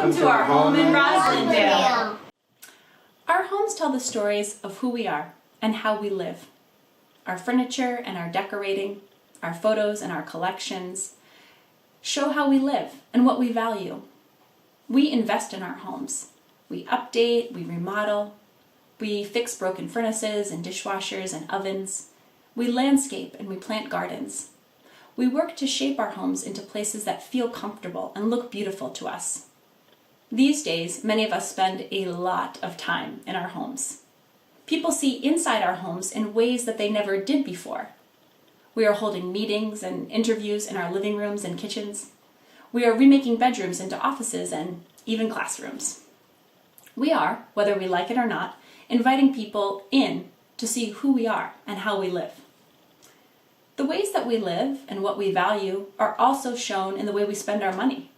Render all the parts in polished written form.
Welcome to our home in Roslindale. Our homes tell the stories of who we are and how we live. Our furniture and our decorating, our photos and our collections show how we live and what we value. We invest in our homes. We update, we remodel, we fix broken furnaces and dishwashers and ovens. We landscape and we plant gardens. We work to shape our homes into places that feel comfortable and look beautiful to us. These days, many of us spend a lot of time in our homes. People see inside our homes in ways that they never did before. We are holding meetings and interviews in our living rooms and kitchens. We are remaking bedrooms into offices and even classrooms. We are, whether we like it or not, inviting people in to see who we are and how we live. The ways that we live and what we value are also shown in the way we spend our money.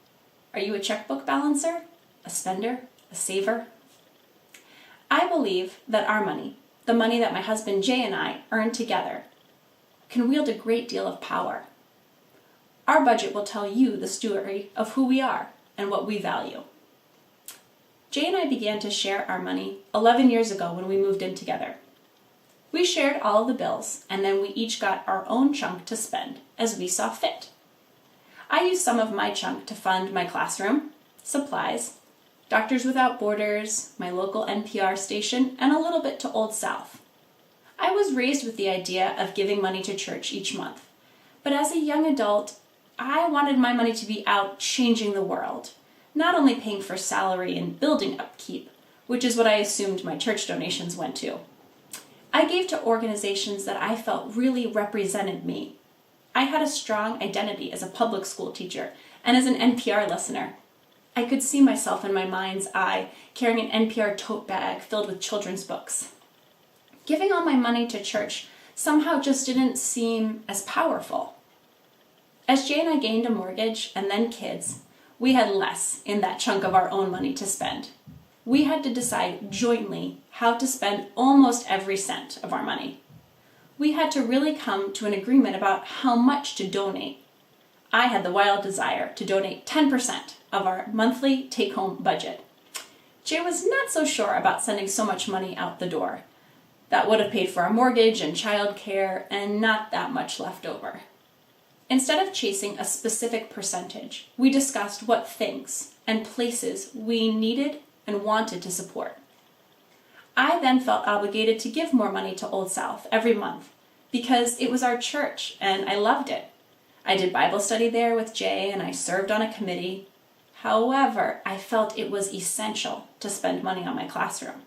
Are you a checkbook balancer, a spender, a saver? I believe that our money, the money that my husband Jay and I earn together, can wield a great deal of power. Our budget will tell you the story of who we are and what we value. Jay and I began to share our money 11 years ago when we moved in together. We shared all of the bills, and then we each got our own chunk to spend as we saw fit. I used some of my chunk to fund my classroom, supplies, Doctors Without Borders, my local NPR station, and a little bit to Old South. I was raised with the idea of giving money to church each month, but as a young adult, I wanted my money to be out changing the world, not only paying for salary and building upkeep, which is what I assumed my church donations went to. I gave to organizations that I felt really represented me. I had a strong identity as a public school teacher and as an NPR listener. I could see myself in my mind's eye carrying an NPR tote bag filled with children's books. Giving all my money to church somehow just didn't seem as powerful. As Jay and I gained a mortgage and then kids, we had less in that chunk of our own money to spend. We had to decide jointly how to spend almost every cent of our money. We had to really come to an agreement about how much to donate. I had the wild desire to donate 10% of our monthly take-home budget. Jay was not so sure about sending so much money out the door. That would have paid for our mortgage and childcare and not that much left over. Instead of chasing a specific percentage, we discussed what things and places we needed and wanted to support. I then felt obligated to give more money to Old South every month because it was our church and I loved it. I did Bible study there with Jay and I served on a committee. However, I felt it was essential to spend money on my classroom.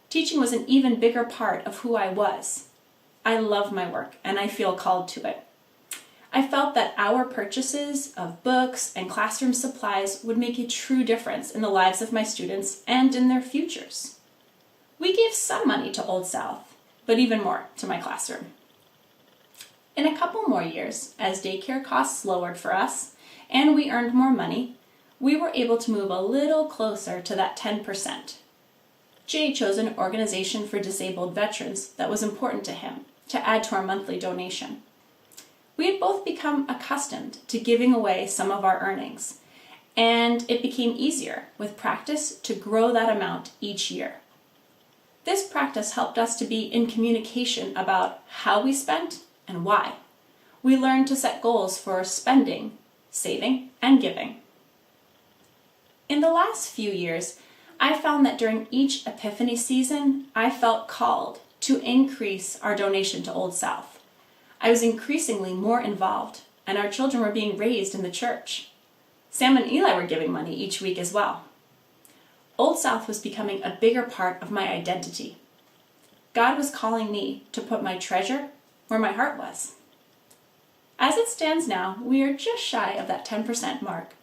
Teaching was an even bigger part of who I was. I love my work and I feel called to it. I felt that our purchases of books and classroom supplies would make a true difference in the lives of my students and in their futures. We gave some money to Old South, but even more to my classroom. In a couple more years, as daycare costs lowered for us and we earned more money, we were able to move a little closer to that 10%. Jay chose an organization for disabled veterans that was important to him to add to our monthly donation. We had both become accustomed to giving away some of our earnings, and it became easier with practice to grow that amount each year. This practice helped us to be in communication about how we spent and why. We learned to set goals for spending, saving, and giving. In the last few years, I found that during each Epiphany season, I felt called to increase our donation to Old South. I was increasingly more involved, and our children were being raised in the church. Sam and Eli were giving money each week as well. Old South was becoming a bigger part of my identity. God was calling me to put my treasure where my heart was. As it stands now, we are just shy of that 10% mark,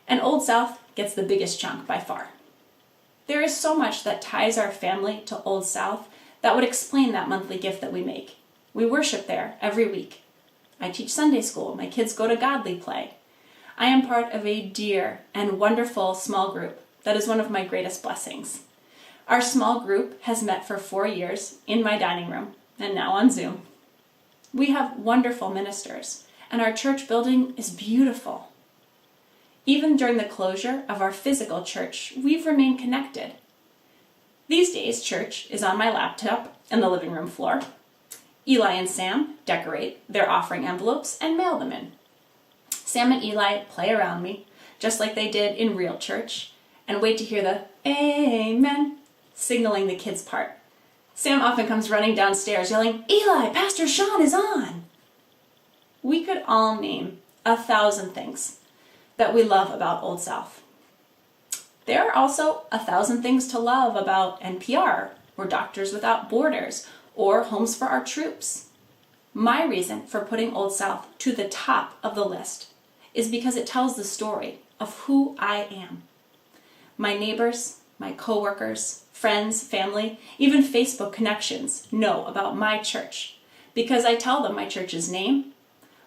and Old South gets the biggest chunk by far. There is so much that ties our family to Old South that would explain that monthly gift that we make. We worship there every week. I teach Sunday school. My kids go to Godly Play. I am part of a dear and wonderful small group that is one of my greatest blessings. Our small group has met for 4 years in my dining room and now on Zoom. We have wonderful ministers, and our church building is beautiful. Even during the closure of our physical church, we've remained connected. These days, church is on my laptop in the living room floor. Eli and Sam decorate their offering envelopes and mail them in. Sam and Eli play around me, just like they did in real church, and wait to hear the amen, signaling the kids' part. Sam often comes running downstairs yelling, "Eli, Pastor Sean is on!" We could all name 1,000 things that we love about Old South. There are also 1,000 things to love about NPR, or Doctors Without Borders, or Homes for Our Troops. My reason for putting Old South to the top of the list is because it tells the story of who I am. My neighbors, my coworkers, friends, family, even Facebook connections know about my church because I tell them my church's name,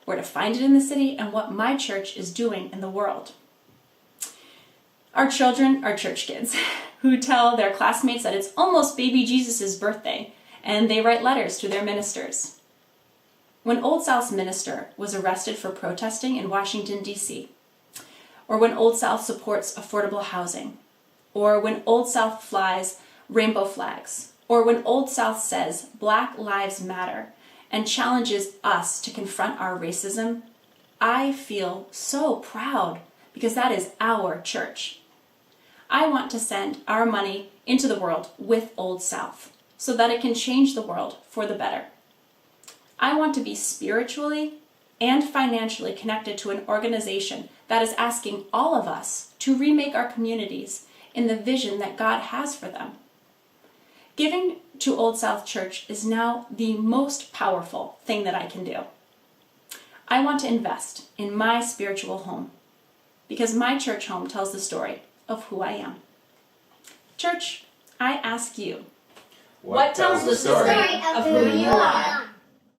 where to find it in the city, and what my church is doing in the world. Our children are church kids who tell their classmates that it's almost baby Jesus' birthday, and they write letters to their ministers. When Old South's minister was arrested for protesting in Washington, D.C., or when Old South supports affordable housing, or when Old South flies rainbow flags, or when Old South says Black Lives Matter and challenges us to confront our racism, I feel so proud because that is our church. I want to send our money into the world with Old South so that it can change the world for the better. I want to be spiritually and financially connected to an organization that is asking all of us to remake our communities in the vision that God has for them. Giving to Old South Church is now the most powerful thing that I can do. I want to invest in my spiritual home because my church home tells the story of who I am. Church, I ask you, what tells the story of who you are?